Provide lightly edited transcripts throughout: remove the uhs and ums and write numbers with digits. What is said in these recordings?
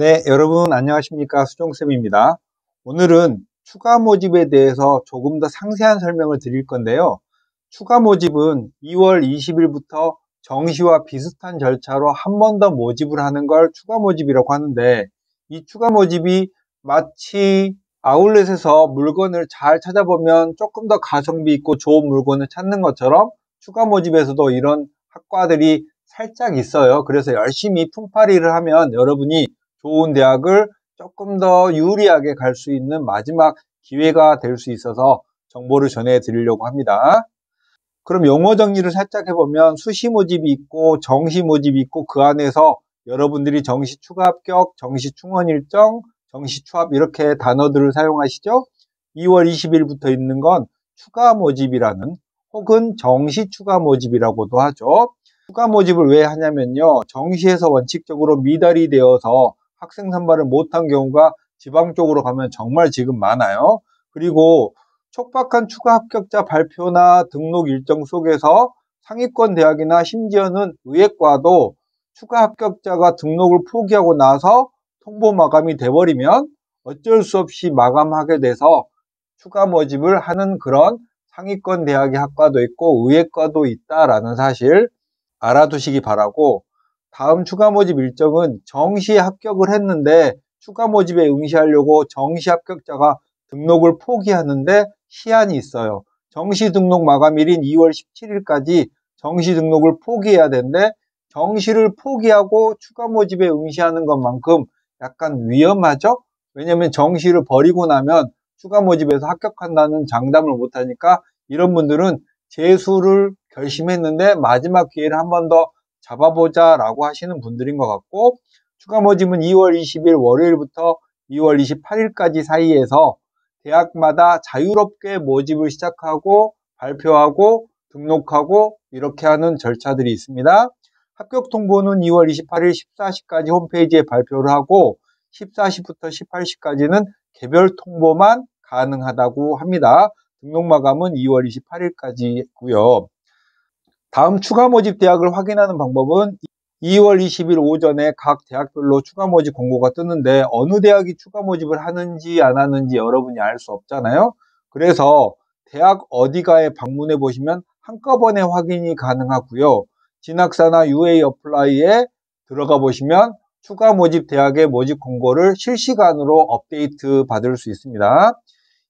네, 여러분 안녕하십니까? 수종쌤입니다. 오늘은 추가 모집에 대해서 조금 더 상세한 설명을 드릴 건데요. 추가 모집은 2월 20일부터 정시와 비슷한 절차로 한 번 더 모집을 하는 걸 추가 모집이라고 하는데, 이 추가 모집이 마치 아울렛에서 물건을 잘 찾아보면 조금 더 가성비 있고 좋은 물건을 찾는 것처럼 추가 모집에서도 이런 학과들이 살짝 있어요. 그래서 열심히 품팔이를 하면 여러분이 좋은 대학을 조금 더 유리하게 갈 수 있는 마지막 기회가 될 수 있어서 정보를 전해 드리려고 합니다. 그럼 용어 정리를 살짝 해보면 수시 모집이 있고 정시 모집이 있고, 그 안에서 여러분들이 정시 추가 합격, 정시 충원 일정, 정시 추합 이렇게 단어들을 사용하시죠. 2월 20일부터 있는 건 추가 모집이라는, 혹은 정시 추가 모집이라고도 하죠. 추가 모집을 왜 하냐면요, 정시에서 원칙적으로 미달이 되어서 학생 선발을 못한 경우가 지방 쪽으로 가면 정말 지금 많아요. 그리고 촉박한 추가 합격자 발표나 등록 일정 속에서 상위권 대학이나 심지어는 의예과도 추가 합격자가 등록을 포기하고 나서 통보 마감이 돼버리면 어쩔 수 없이 마감하게 돼서 추가 모집을 하는 그런 상위권 대학의 학과도 있고 의예과도 있다라는 사실 알아두시기 바라고, 다음 추가 모집 일정은 정시에 합격을 했는데 추가 모집에 응시하려고 정시 합격자가 등록을 포기하는데 시한이 있어요. 정시 등록 마감일인 2월 17일까지 정시 등록을 포기해야 되는데, 정시를 포기하고 추가 모집에 응시하는 것만큼 약간 위험하죠? 왜냐하면 정시를 버리고 나면 추가 모집에서 합격한다는 장담을 못하니까, 이런 분들은 재수를 결심했는데 마지막 기회를 한 번 더 잡아보자 라고 하시는 분들인 것 같고, 추가 모집은 2월 20일 월요일부터 2월 28일까지 사이에서 대학마다 자유롭게 모집을 시작하고 발표하고 등록하고 이렇게 하는 절차들이 있습니다. 합격 통보는 2월 28일 14시까지 홈페이지에 발표를 하고, 14시부터 18시까지는 개별 통보만 가능하다고 합니다. 등록 마감은 2월 28일까지고요. 다음 추가 모집 대학을 확인하는 방법은 2월 20일 오전에 각 대학별로 추가 모집 공고가 뜨는데, 어느 대학이 추가 모집을 하는지 안 하는지 여러분이 알 수 없잖아요. 그래서 대학 어디가에 방문해 보시면 한꺼번에 확인이 가능하고요. 진학사나 UA 어플라이에 들어가 보시면 추가 모집 대학의 모집 공고를 실시간으로 업데이트 받을 수 있습니다.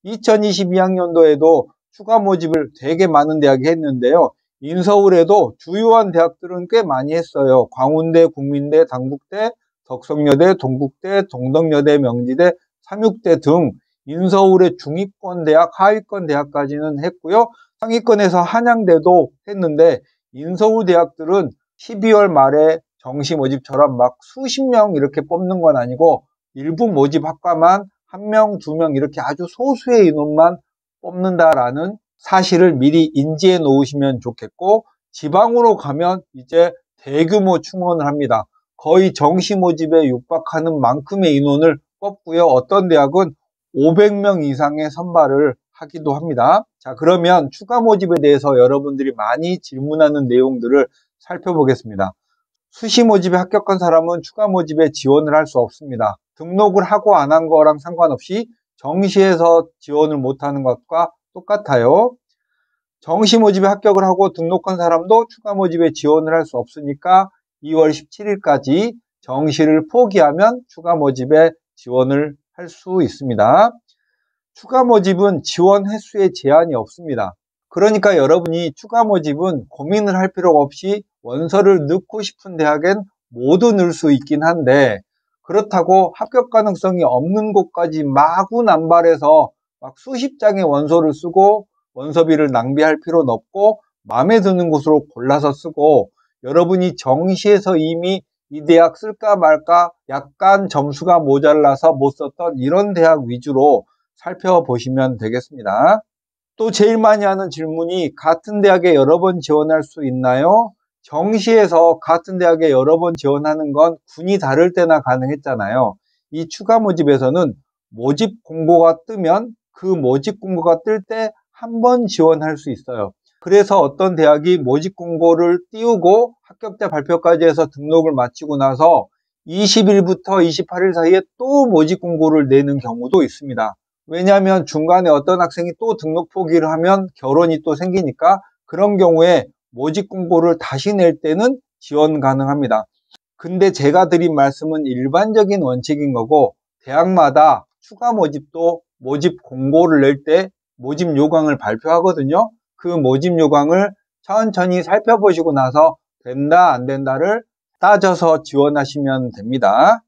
2022학년도에도 추가 모집을 되게 많은 대학이 했는데요. 인서울에도 주요한 대학들은 꽤 많이 했어요. 광운대, 국민대, 당국대, 덕성여대, 동국대, 동덕여대, 명지대, 삼육대 등 인서울의 중위권 대학, 하위권 대학까지는 했고요. 상위권에서 한양대도 했는데, 인서울 대학들은 12월 말에 정시 모집처럼 막 수십 명 이렇게 뽑는 건 아니고, 일부 모집 학과만 한 명, 두 명 이렇게 아주 소수의 인원만 뽑는다라는 사실을 미리 인지해 놓으시면 좋겠고, 지방으로 가면 이제 대규모 충원을 합니다. 거의 정시 모집에 육박하는 만큼의 인원을 뽑고요. 어떤 대학은 500명 이상의 선발을 하기도 합니다. 자, 그러면 추가 모집에 대해서 여러분들이 많이 질문하는 내용들을 살펴보겠습니다. 수시 모집에 합격한 사람은 추가 모집에 지원을 할 수 없습니다. 등록을 하고 안 한 거랑 상관없이 정시에서 지원을 못하는 것과 똑같아요. 정시 모집에 합격을 하고 등록한 사람도 추가 모집에 지원을 할 수 없으니까 2월 17일까지 정시를 포기하면 추가 모집에 지원을 할 수 있습니다. 추가 모집은 지원 횟수에 제한이 없습니다. 그러니까 여러분이 추가 모집은 고민을 할 필요가 없이 원서를 넣고 싶은 대학엔 모두 넣을 수 있긴 한데, 그렇다고 합격 가능성이 없는 곳까지 마구 남발해서 막 수십 장의 원서를 쓰고 원서비를 낭비할 필요는 없고, 마음에 드는 곳으로 골라서 쓰고, 여러분이 정시에서 이미 이 대학 쓸까 말까 약간 점수가 모자라서 못 썼던 이런 대학 위주로 살펴보시면 되겠습니다. 또 제일 많이 하는 질문이 같은 대학에 여러 번 지원할 수 있나요? 정시에서 같은 대학에 여러 번 지원하는 건 군이 다를 때나 가능했잖아요. 이 추가 모집에서는 모집 공고가 뜨면 그 모집 공고가 뜰 때 한 번 지원할 수 있어요. 그래서 어떤 대학이 모집 공고를 띄우고 합격자 발표까지 해서 등록을 마치고 나서 20일부터 28일 사이에 또 모집 공고를 내는 경우도 있습니다. 왜냐하면 중간에 어떤 학생이 또 등록 포기를 하면 결혼이 또 생기니까 그런 경우에 모집 공고를 다시 낼 때는 지원 가능합니다. 근데 제가 드린 말씀은 일반적인 원칙인 거고, 대학마다 추가 모집도 모집 공고를 낼 때 모집 요강을 발표하거든요. 그 모집 요강을 천천히 살펴보시고 나서 된다 안 된다를 따져서 지원하시면 됩니다.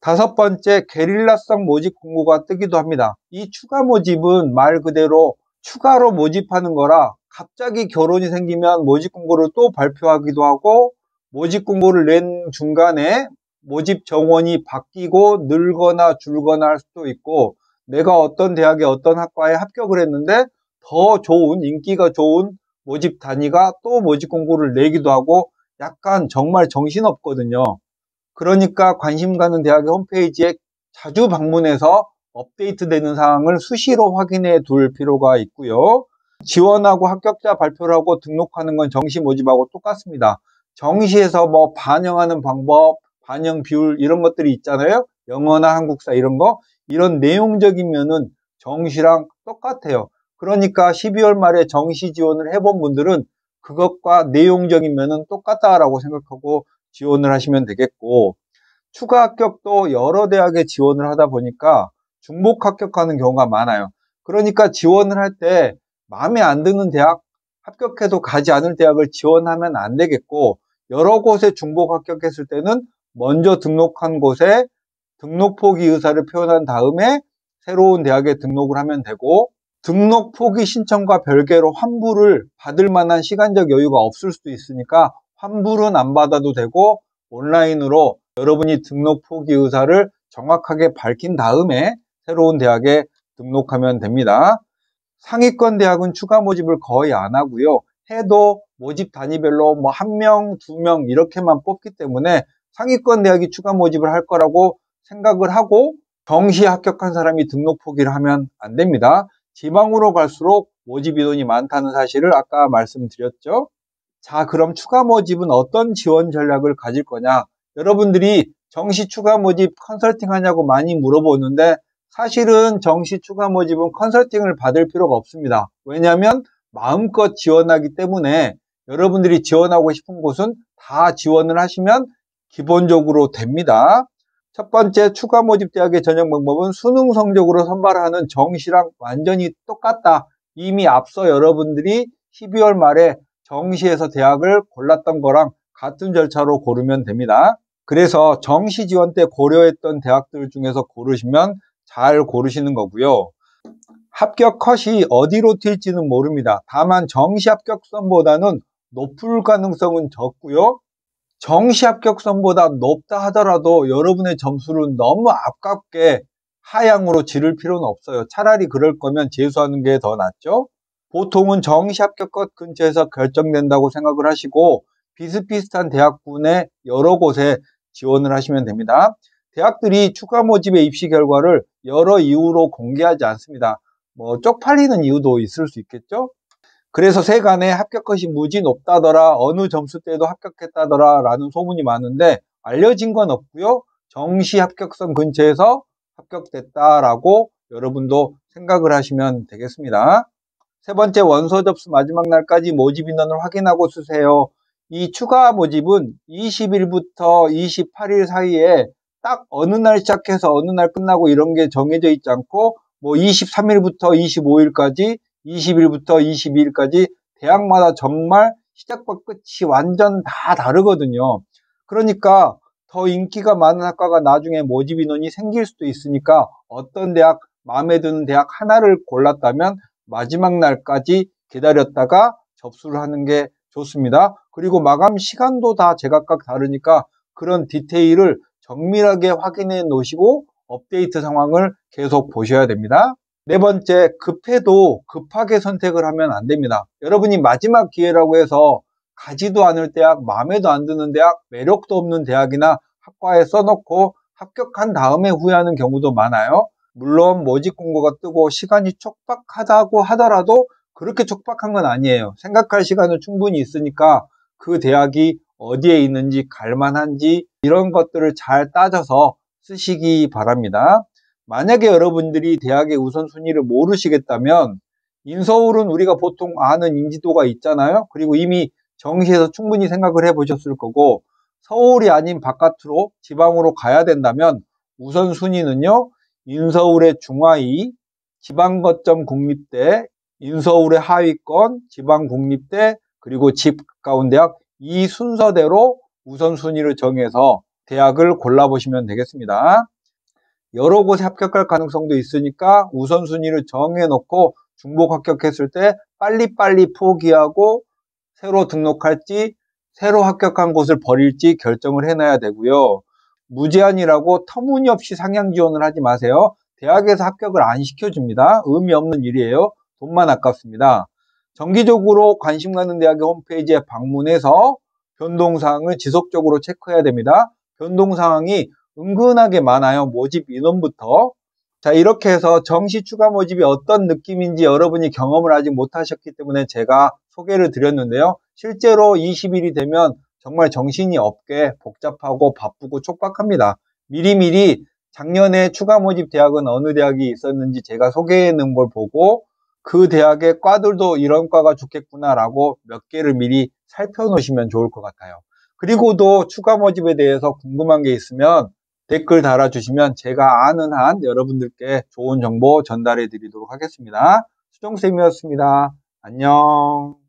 다섯 번째, 게릴라성 모집 공고가 뜨기도 합니다. 이 추가 모집은 말 그대로 추가로 모집하는 거라 갑자기 결혼이 생기면 모집 공고를 또 발표하기도 하고, 모집 공고를 낸 중간에 모집 정원이 바뀌고 늘거나 줄거나 할 수도 있고, 내가 어떤 대학에 어떤 학과에 합격을 했는데 더 좋은, 인기가 좋은 모집 단위가 또 모집 공고를 내기도 하고, 약간 정말 정신없거든요. 그러니까 관심 가는 대학의 홈페이지에 자주 방문해서 업데이트되는 사항을 수시로 확인해 둘 필요가 있고요. 지원하고 합격자 발표를 하고 등록하는 건 정시 모집하고 똑같습니다. 정시에서 뭐 반영하는 방법, 반영 비율 이런 것들이 있잖아요. 영어나 한국사 이런 거. 이런 내용적인 면은 정시랑 똑같아요. 그러니까 12월 말에 정시 지원을 해본 분들은 그것과 내용적인 면은 똑같다라고 생각하고 지원을 하시면 되겠고, 추가 합격도 여러 대학에 지원을 하다 보니까 중복 합격하는 경우가 많아요. 그러니까 지원을 할 때 마음에 안 드는 대학, 합격해도 가지 않을 대학을 지원하면 안 되겠고, 여러 곳에 중복 합격했을 때는 먼저 등록한 곳에 등록 포기 의사를 표현한 다음에 새로운 대학에 등록을 하면 되고, 등록 포기 신청과 별개로 환불을 받을 만한 시간적 여유가 없을 수도 있으니까 환불은 안 받아도 되고, 온라인으로 여러분이 등록 포기 의사를 정확하게 밝힌 다음에 새로운 대학에 등록하면 됩니다. 상위권 대학은 추가 모집을 거의 안 하고요. 해도 모집 단위별로 뭐 1명, 2명 이렇게만 뽑기 때문에 상위권 대학이 추가 모집을 할 거라고 생각을 하고 정시에 합격한 사람이 등록 포기를 하면 안 됩니다. 지방으로 갈수록 모집 인원이 많다는 사실을 아까 말씀드렸죠. 자, 그럼 추가 모집은 어떤 지원 전략을 가질 거냐? 여러분들이 정시 추가 모집 컨설팅 하냐고 많이 물어보는데, 사실은 정시 추가 모집은 컨설팅을 받을 필요가 없습니다. 왜냐하면 마음껏 지원하기 때문에 여러분들이 지원하고 싶은 곳은 다 지원을 하시면 기본적으로 됩니다. 첫 번째, 추가 모집 대학의 전형 방법은 수능 성적으로 선발하는 정시랑 완전히 똑같다. 이미 앞서 여러분들이 12월 말에 정시에서 대학을 골랐던 거랑 같은 절차로 고르면 됩니다. 그래서 정시 지원 때 고려했던 대학들 중에서 고르시면 잘 고르시는 거고요. 합격 컷이 어디로 튈지는 모릅니다. 다만 정시 합격선보다는 높을 가능성은 적고요. 정시 합격선보다 높다 하더라도 여러분의 점수를 너무 아깝게 하향으로 지를 필요는 없어요. 차라리 그럴 거면 재수하는 게 더 낫죠. 보통은 정시 합격컷 근처에서 결정된다고 생각을 하시고 비슷비슷한 대학군의 여러 곳에 지원을 하시면 됩니다. 대학들이 추가 모집의 입시 결과를 여러 이유로 공개하지 않습니다. 뭐 쪽팔리는 이유도 있을 수 있겠죠. 그래서 세간에 합격컷이 무지 높다더라, 어느 점수대도 합격했다더라 라는 소문이 많은데 알려진 건 없고요. 정시 합격선 근처에서 합격됐다라고 여러분도 생각을 하시면 되겠습니다. 세 번째, 원서 접수 마지막 날까지 모집 인원을 확인하고 쓰세요. 이 추가 모집은 20일부터 28일 사이에 딱 어느 날 시작해서 어느 날 끝나고 이런 게 정해져 있지 않고, 뭐 23일부터 25일까지, 20일부터 22일까지 대학마다 정말 시작과 끝이 완전 다 다르거든요. 그러니까 더 인기가 많은 학과가 나중에 모집 인원이 생길 수도 있으니까 어떤 대학, 마음에 드는 대학 하나를 골랐다면 마지막 날까지 기다렸다가 접수를 하는 게 좋습니다. 그리고 마감 시간도 다 제각각 다르니까 그런 디테일을 정밀하게 확인해 놓으시고 업데이트 상황을 계속 보셔야 됩니다. 네 번째, 급해도 급하게 선택을 하면 안 됩니다. 여러분이 마지막 기회라고 해서 가지도 않을 대학, 마음에도 안 드는 대학, 매력도 없는 대학이나 학과에 써놓고 합격한 다음에 후회하는 경우도 많아요. 물론 모집 공고가 뜨고 시간이 촉박하다고 하더라도 그렇게 촉박한 건 아니에요. 생각할 시간은 충분히 있으니까 그 대학이 어디에 있는지, 갈만한지 이런 것들을 잘 따져서 쓰시기 바랍니다. 만약에 여러분들이 대학의 우선순위를 모르시겠다면 인서울은 우리가 보통 아는 인지도가 있잖아요. 그리고 이미 정시에서 충분히 생각을 해보셨을 거고, 서울이 아닌 바깥으로 지방으로 가야 된다면 우선순위는요, 인서울의 중하위, 지방거점 국립대, 인서울의 하위권, 지방국립대, 그리고 집 가까운 대학, 이 순서대로 우선순위를 정해서 대학을 골라보시면 되겠습니다. 여러 곳에 합격할 가능성도 있으니까 우선순위를 정해놓고 중복 합격했을 때 빨리빨리 포기하고 새로 등록할지 새로 합격한 곳을 버릴지 결정을 해놔야 되고요. 무제한이라고 터무니없이 상향 지원을 하지 마세요. 대학에서 합격을 안 시켜줍니다. 의미 없는 일이에요. 돈만 아깝습니다. 정기적으로 관심 가는 대학의 홈페이지에 방문해서 변동사항을 지속적으로 체크해야 됩니다. 변동사항이 은근하게 많아요. 모집 인원부터. 자, 이렇게 해서 정시 추가 모집이 어떤 느낌인지 여러분이 경험을 아직 못하셨기 때문에 제가 소개를 드렸는데요. 실제로 20일이 되면 정말 정신이 없게 복잡하고 바쁘고 촉박합니다. 미리미리 작년에 추가 모집 대학은 어느 대학이 있었는지 제가 소개해 놓은 걸 보고 그 대학의 과들도 이런 과가 좋겠구나라고 몇 개를 미리 살펴놓으시면 좋을 것 같아요. 그리고도 추가 모집에 대해서 궁금한 게 있으면 댓글 달아주시면 제가 아는 한 여러분들께 좋은 정보 전달해 드리도록 하겠습니다. 수정쌤이었습니다. 안녕.